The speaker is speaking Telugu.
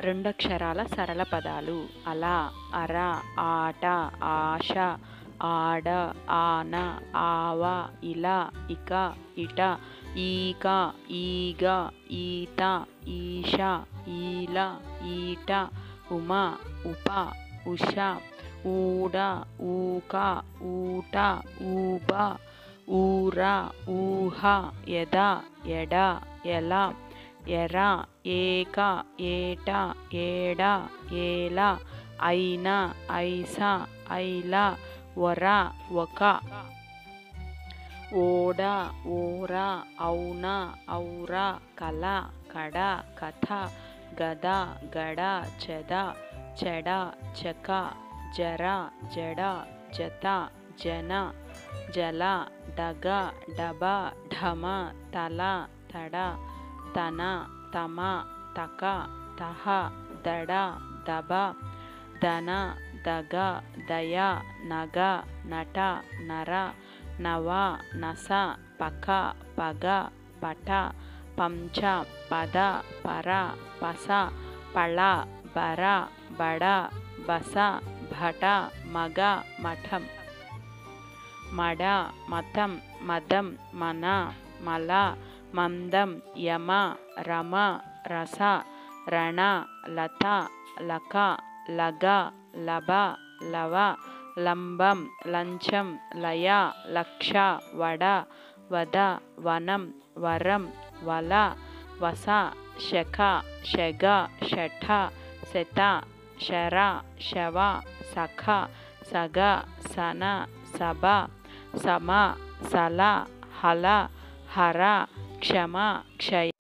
రెండక్షరాల సరళ పదాలు. అల, అర, ఆట, ఆశ, ఆడ, ఆన, ఆవ, ఇల, ఇక, ఇట, ఈక, ఈగ, ఈత, ఈష, ఈల, ఈట, ఉమ, ఉప, ఉష, ఊడ, ఊక, ఊట, ఊబ, ఊర, ఊహ, ఎద, ఎడ, ఎల, ఎర, ఏక, ఏట, ఏడ, ఏల, ఐన, ఐస, ఐల, ఒర, ఒక, ఓడ, ఓర, ఔన, ఔర, కల, కడ, కథ, గద, గడ, చెద, చెడ, చెక, జర, జడ, జత, జన, జల, డగ, డబ, ఢమ, తల, తడ, తన, తమ, తక, తహ, దడ, దబ, దన, దగ, దయ, నగ, నట, నర, నవ, నస, పక, పగ, పట, పంచ, పద, పర, పస, పళ, బర, బడ, బస, భట, మగ, మఠం, మడ, మతం, మదం, మన, మల, మందం, యమ, రమ, రస, రణ, లత, లక, లగ, లభ, లవ, లంబం, లంచం, లయ, లక్ష, వడ, వద, వనం, వరం, వల, వస, శఖ, శగ, శఠ, శత, శర, శవ, సఖ, సగ, సన, సభ, సమ, సల, హల, హర, క్షమ, క్షయ,